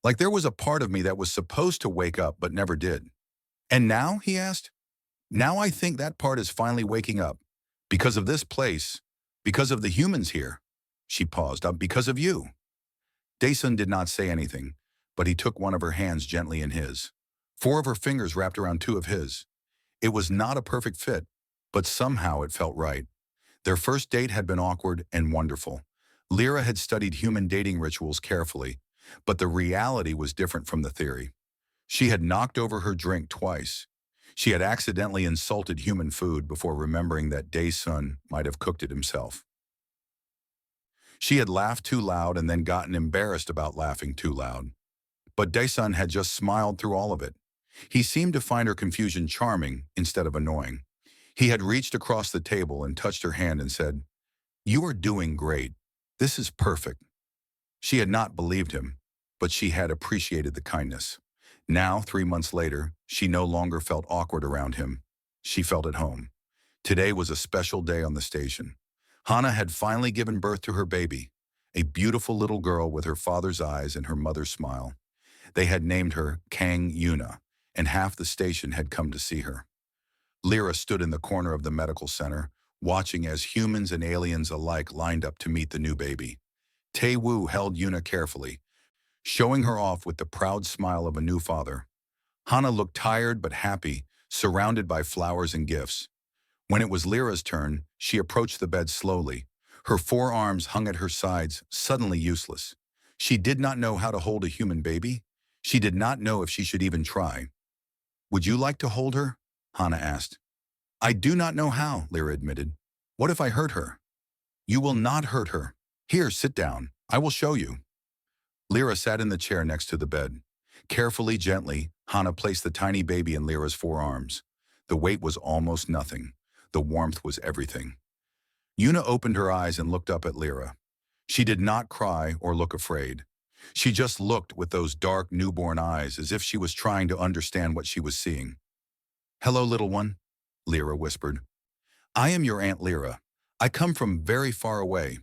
like there was a part of me that was supposed to wake up but never did." "And now?" he asked. "Now I think that part is finally waking up. Because of this place, because of the humans here." She paused. "Because of you." Daysun did not say anything, but he took one of her hands gently in his. 4 of her fingers wrapped around 2 of his. It was not a perfect fit, but somehow it felt right. Their first date had been awkward and wonderful. Lyra had studied human dating rituals carefully, but the reality was different from the theory. She had knocked over her drink twice. She had accidentally insulted human food before remembering that Daysun might have cooked it himself. She had laughed too loud and then gotten embarrassed about laughing too loud. But Daysun had just smiled through all of it. He seemed to find her confusion charming instead of annoying. He had reached across the table and touched her hand and said, "You are doing great. This is perfect." She had not believed him, but she had appreciated the kindness. Now, 3 months later, she no longer felt awkward around him. She felt at home. Today was a special day on the station. Hana had finally given birth to her baby, a beautiful little girl with her father's eyes and her mother's smile. They had named her Kang Yuna, and half the station had come to see her. Lyra stood in the corner of the medical center, watching as humans and aliens alike lined up to meet the new baby. Tae-woo held Yuna carefully, showing her off with the proud smile of a new father. Hana looked tired but happy, surrounded by flowers and gifts. When it was Lyra's turn, she approached the bed slowly. Her 4 arms hung at her sides, suddenly useless. She did not know how to hold a human baby. She did not know if she should even try. "Would you like to hold her?" Hana asked. "I do not know how," Lyra admitted. "What if I hurt her?" "You will not hurt her. Here, sit down. I will show you." Lyra sat in the chair next to the bed. Carefully, gently, Hana placed the tiny baby in Lyra's 4 arms. The weight was almost nothing. The warmth was everything. Yuna opened her eyes and looked up at Lyra. She did not cry or look afraid. She just looked with those dark newborn eyes as if she was trying to understand what she was seeing. "Hello, little one," Lyra whispered. "I am your Aunt Lyra. I come from very far away,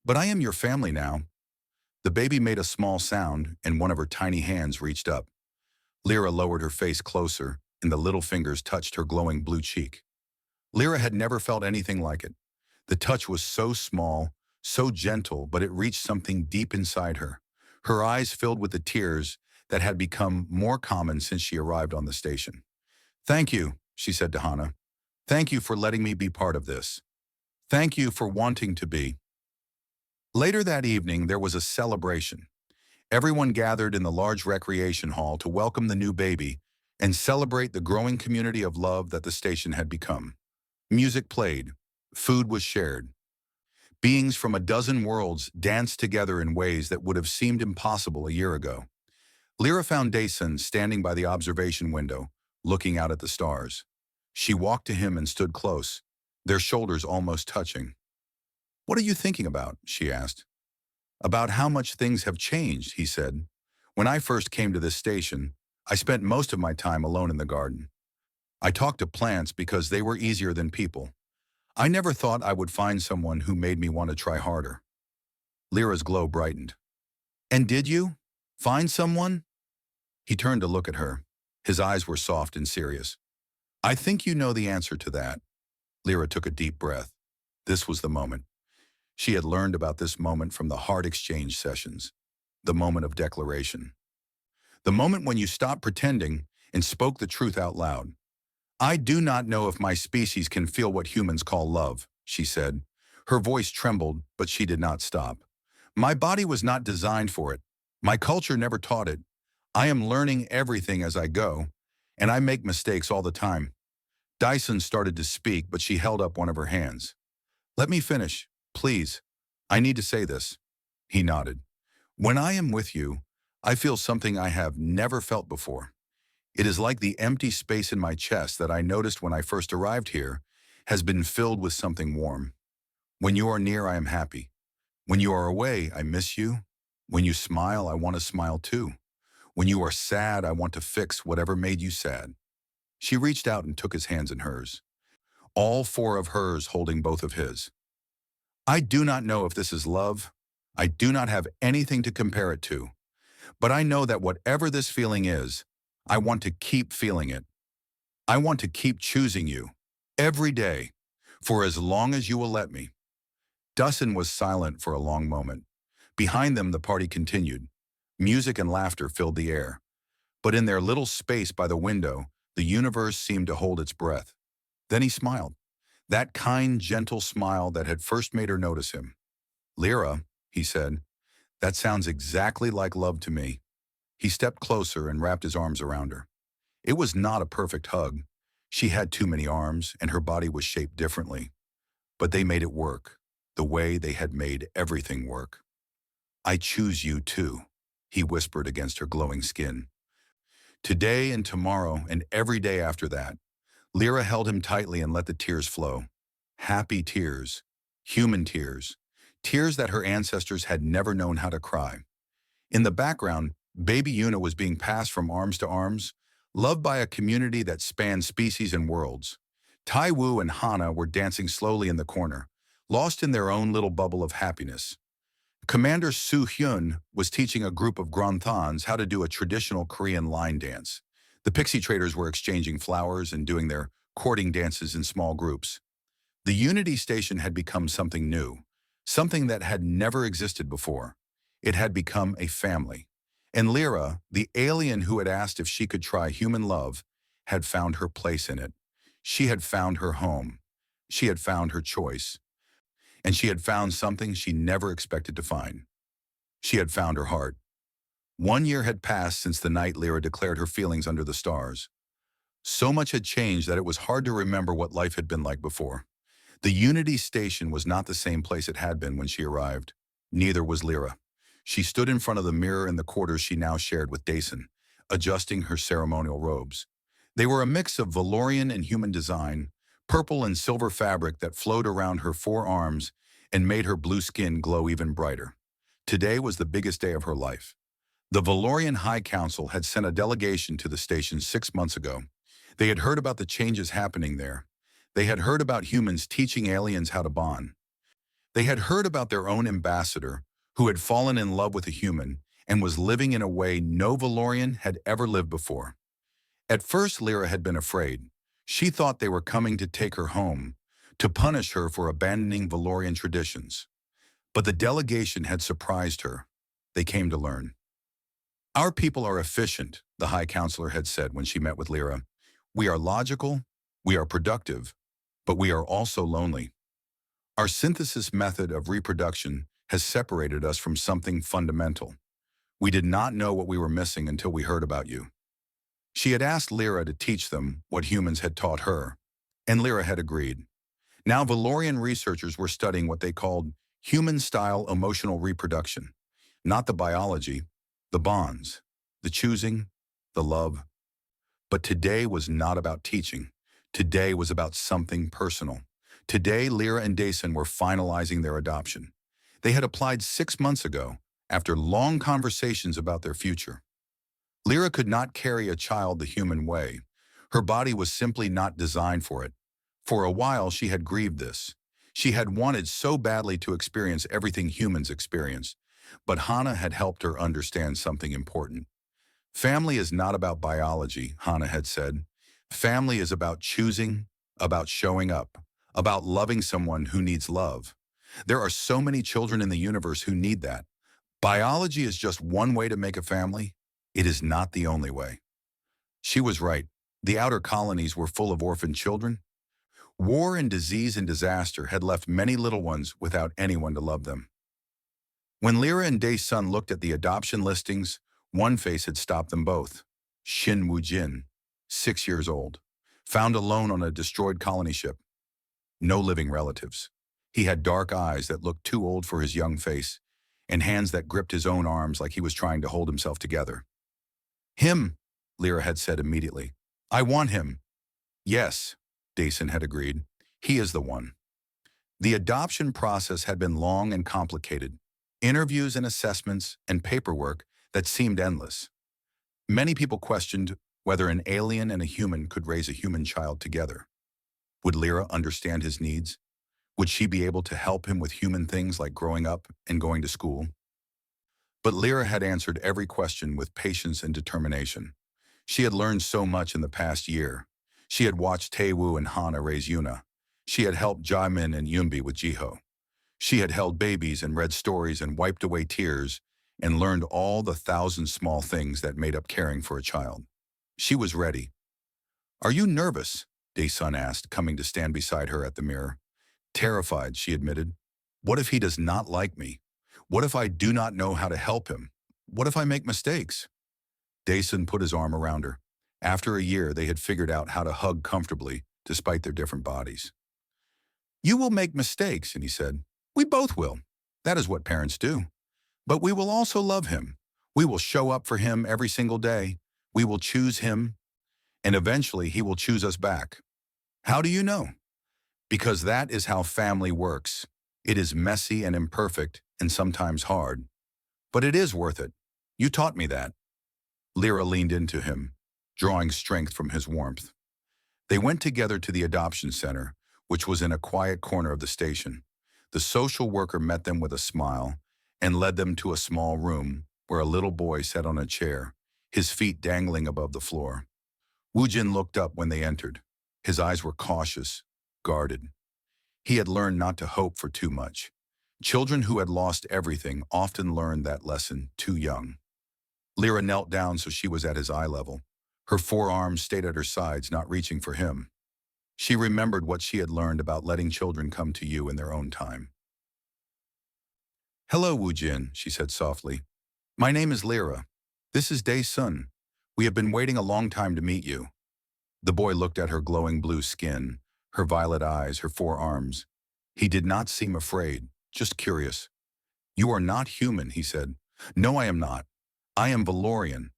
but I am your family now." The baby made a small sound, and one of her tiny hands reached up. Lyra lowered her face closer, and the little fingers touched her glowing blue cheek. Lyra had never felt anything like it. The touch was so small, so gentle, but it reached something deep inside her. Her eyes filled with the tears that had become more common since she arrived on the station. "Thank you," she said to Hana. "Thank you for letting me be part of this. Thank you for wanting to be." Later that evening, there was a celebration. Everyone gathered in the large recreation hall to welcome the new baby and celebrate the growing community of love that the station had become. Music played. Food was shared. Beings from a dozen worlds danced together in ways that would have seemed impossible a year ago. Lyra found Daysun standing by the observation window, looking out at the stars. She walked to him and stood close, their shoulders almost touching. "What are you thinking about?" she asked. "About how much things have changed," he said. "When I first came to this station, I spent most of my time alone in the garden. I talked to plants because they were easier than people. I never thought I would find someone who made me want to try harder." Lyra's glow brightened. "And did you? Find someone?" He turned to look at her. His eyes were soft and serious. I think you know the answer to that. Lyra took a deep breath. This was the moment. She had learned about this moment from the heart exchange sessions. The moment of declaration. The moment when you stopped pretending and spoke the truth out loud. I do not know if my species can feel what humans call love, she said. Her voice trembled, but she did not stop. My body was not designed for it. My culture never taught it. I am learning everything as I go, and I make mistakes all the time. Dyson started to speak, but she held up one of her hands. Let me finish, please. I need to say this. He nodded. When I am with you, I feel something I have never felt before. It is like the empty space in my chest that I noticed when I first arrived here has been filled with something warm. When you are near, I am happy. When you are away, I miss you. When you smile, I want to smile too. When you are sad, I want to fix whatever made you sad. She reached out and took his hands in hers, all four of hers holding both of his. I do not know if this is love. I do not have anything to compare it to. But I know that whatever this feeling is, I want to keep feeling it. I want to keep choosing you, every day, for as long as you will let me. Dustin was silent for a long moment. Behind them, the party continued. Music and laughter filled the air. But in their little space by the window, the universe seemed to hold its breath. Then he smiled. That kind, gentle smile that had first made her notice him. Lyra, he said, that sounds exactly like love to me. He stepped closer and wrapped his arms around her. It was not a perfect hug. She had too many arms, and her body was shaped differently. But they made it work, the way they had made everything work. I choose you too, he whispered against her glowing skin. Today and tomorrow and every day after that, Lyra held him tightly and let the tears flow. Happy tears, human tears, tears that her ancestors had never known how to cry. In the background, baby Yuna was being passed from arms to arms, loved by a community that spanned species and worlds. Tai Wu and Hana were dancing slowly in the corner, lost in their own little bubble of happiness. Commander Su Hyun was teaching a group of Gronthans how to do a traditional Korean line dance. The pixie traders were exchanging flowers and doing their courting dances in small groups. The Unity Station had become something new, something that had never existed before. It had become a family. And Lyra, the alien who had asked if she could try human love, had found her place in it. She had found her home. She had found her choice. And she had found something she never expected to find. She had found her heart. 1 year had passed since the night Lyra declared her feelings under the stars. So much had changed that it was hard to remember what life had been like before. The Unity Station was not the same place it had been when she arrived. Neither was Lyra. She stood in front of the mirror in the quarters she now shared with Dason, adjusting her ceremonial robes. They were a mix of Valorian and human design, purple and silver fabric that flowed around her forearms and made her blue skin glow even brighter. Today was the biggest day of her life. The Valorian High Council had sent a delegation to the station 6 months ago. They had heard about the changes happening there. They had heard about humans teaching aliens how to bond. They had heard about their own ambassador, who had fallen in love with a human and was living in a way no Valorian had ever lived before. At first, Lyra had been afraid. She thought they were coming to take her home, to punish her for abandoning Valorian traditions. But the delegation had surprised her. They came to learn. Our people are efficient, the High Counselor had said when she met with Lyra. We are logical, we are productive, but we are also lonely. Our synthesis method of reproduction has separated us from something fundamental. We did not know what we were missing until we heard about you. She had asked Lyra to teach them what humans had taught her, and Lyra had agreed. Now Valorian researchers were studying what they called human-style emotional reproduction, not the biology, the bonds, the choosing, the love. But today was not about teaching. Today was about something personal. Today, Lyra and Dason were finalizing their adoption. They had applied 6 months ago, after long conversations about their future. Lyra could not carry a child the human way. Her body was simply not designed for it. For a while, she had grieved this. She had wanted so badly to experience everything humans experience, but Hana had helped her understand something important. Family is not about biology, Hannah had said. Family is about choosing, about showing up, about loving someone who needs love. There are so many children in the universe who need that. Biology is just one way to make a family. It is not the only way. She was right. The outer colonies were full of orphan children. War and disease and disaster had left many little ones without anyone to love them. When Lyra and Dae's son looked at the adoption listings, one face had stopped them both. Shin Woo-jin, 6 years old, found alone on a destroyed colony ship. No living relatives. He had dark eyes that looked too old for his young face, and hands that gripped his own arms like he was trying to hold himself together. Him, Lyra had said immediately. I want him. Yes, Dason had agreed. He is the one. The adoption process had been long and complicated. Interviews and assessments and paperwork that seemed endless. Many people questioned whether an alien and a human could raise a human child together. Would Lyra understand his needs? Would she be able to help him with human things like growing up and going to school? But Lyra had answered every question with patience and determination. She had learned so much in the past year. She had watched Taewoo and Hana raise Yuna. She had helped Jaemin and Yunbi with Jiho. She had held babies and read stories and wiped away tears and learned all the thousand small things that made up caring for a child. She was ready. Are you nervous? Daesun asked, coming to stand beside her at the mirror. Terrified, she admitted. What if he does not like me? What if I do not know how to help him? What if I make mistakes? Daesun put his arm around her. After a year, they had figured out how to hug comfortably, despite their different bodies. You will make mistakes, and he said. We both will. That is what parents do. But we will also love him. We will show up for him every single day. We will choose him, and eventually he will choose us back. How do you know? Because that is how family works. It is messy and imperfect and sometimes hard. But it is worth it. You taught me that. Lyra leaned into him, drawing strength from his warmth. They went together to the adoption center, which was in a quiet corner of the station. The social worker met them with a smile and led them to a small room where a little boy sat on a chair, his feet dangling above the floor. Woo-jin looked up when they entered. His eyes were cautious, guarded. He had learned not to hope for too much. Children who had lost everything often learned that lesson too young. Lyra knelt down so she was at his eye level. Her forearms stayed at her sides, not reaching for him. She remembered what she had learned about letting children come to you in their own time. Hello, Woo-jin, she said softly. My name is Lyra. This is Dae-sun. We have been waiting a long time to meet you. The boy looked at her glowing blue skin, her violet eyes, her forearms. He did not seem afraid, just curious. You are not human, he said. No, I am not. I am Valorian,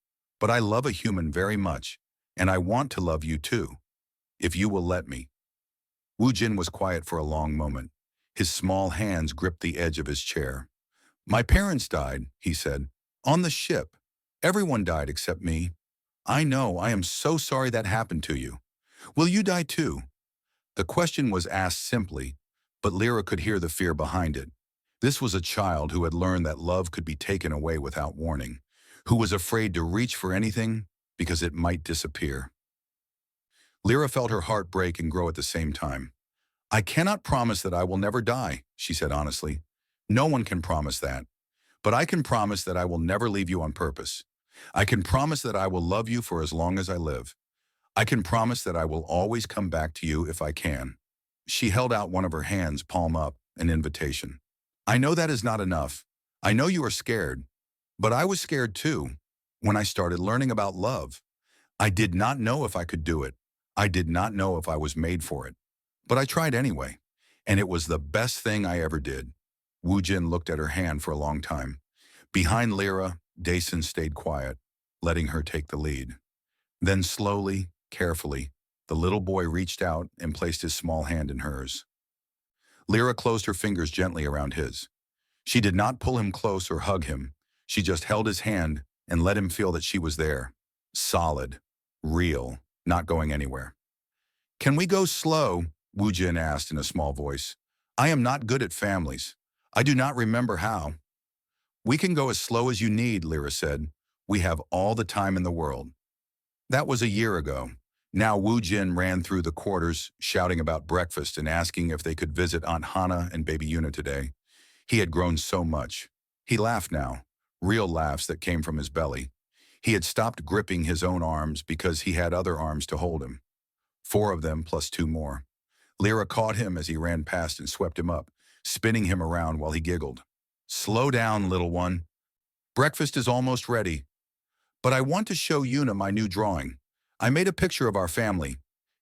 but I love a human very much, and I want to love you too, if you will let me. Woo-jin was quiet for a long moment. His small hands gripped the edge of his chair. My parents died, he said, on the ship. Everyone died except me. I know, I am so sorry that happened to you. Will you die too? The question was asked simply, but Lyra could hear the fear behind it. This was a child who had learned that love could be taken away without warning, who was afraid to reach for anything because it might disappear. Lyra felt her heart break and grow at the same time. I cannot promise that I will never die, she said honestly. No one can promise that. But I can promise that I will never leave you on purpose. I can promise that I will love you for as long as I live. I can promise that I will always come back to you if I can. She held out one of her hands, palm up, an invitation. I know that is not enough. I know you are scared. But I was scared too, when I started learning about love. I did not know if I could do it. I did not know if I was made for it. But I tried anyway, and it was the best thing I ever did. Woo-jin looked at her hand for a long time. Behind Lyra, Daesun stayed quiet, letting her take the lead. Then slowly, carefully, the little boy reached out and placed his small hand in hers. Lyra closed her fingers gently around his. She did not pull him close or hug him. She just held his hand and let him feel that she was there. Solid, real, not going anywhere. Can we go slow? Woo-jin asked in a small voice. I am not good at families. I do not remember how. We can go as slow as you need, Lyra said. We have all the time in the world. That was a year ago. Now Wu Jin ran through the quarters, shouting about breakfast and asking if they could visit Aunt Hannah and Baby Yuna today. He had grown so much. He laughed now, real laughs that came from his belly. He had stopped gripping his own arms because he had other arms to hold him. 4 of them plus 2 more. Lyra caught him as he ran past and swept him up, spinning him around while he giggled. "Slow down, little one. Breakfast is almost ready. But I want to show Yuna my new drawing. I made a picture of our family."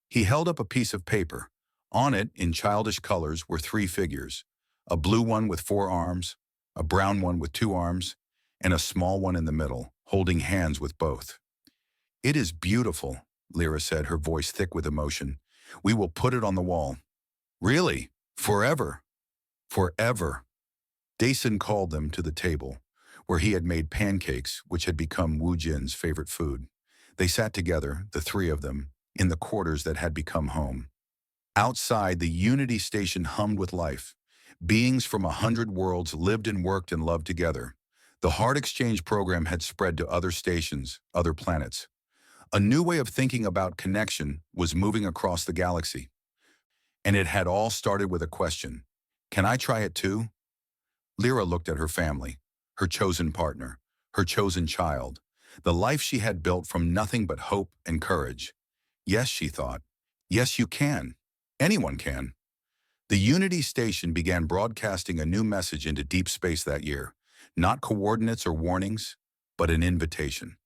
He held up a piece of paper. On it, in childish colors, were 3 figures. A blue one with 4 arms, a brown one with 2 arms, and a small one in the middle, holding hands with both. "It is beautiful," Lyra said, her voice thick with emotion. "We will put it on the wall." "Really? Forever?" "Forever." Dason called them to the table, where he had made pancakes, which had become Wu Jin's favorite food. They sat together, the 3 of them, in the quarters that had become home. Outside, the Unity Station hummed with life. Beings from 100 worlds lived and worked and loved together. The Heart Exchange program had spread to other stations, other planets. A new way of thinking about connection was moving across the galaxy. And it had all started with a question. Can I try it too? Lyra looked at her family, her chosen partner, her chosen child, the life she had built from nothing but hope and courage. Yes, she thought. Yes, you can. Anyone can. The Unity Station began broadcasting a new message into deep space that year. Not coordinates or warnings, but an invitation.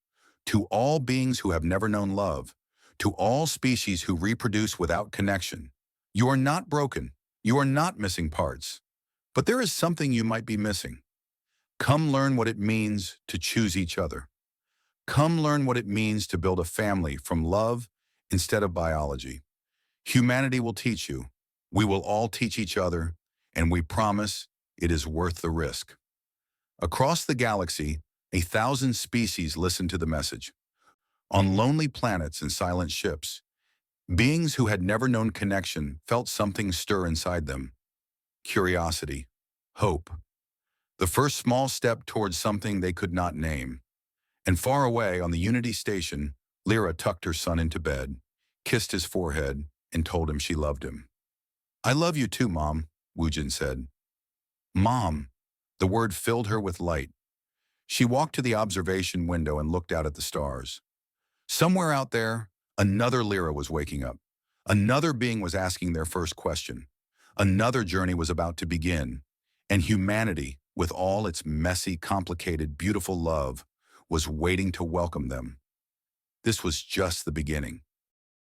To all beings who have never known love, to all species who reproduce without connection. You are not broken. You are not missing parts. But there is something you might be missing. Come learn what it means to choose each other. Come learn what it means to build a family from love instead of biology. Humanity will teach you. We will all teach each other, and we promise it is worth the risk. Across the galaxy, 1,000 species listened to the message. On lonely planets and silent ships, beings who had never known connection felt something stir inside them. Curiosity, hope. The first small step towards something they could not name. And far away on the Unity Station, Lyra tucked her son into bed, kissed his forehead, and told him she loved him. "I love you too, Mom," Wu Jin said. "Mom." The word filled her with light. She walked to the observation window and looked out at the stars. Somewhere out there, another Lyra was waking up. Another being was asking their first question. Another journey was about to begin. And humanity, with all its messy, complicated, beautiful love, was waiting to welcome them. This was just the beginning.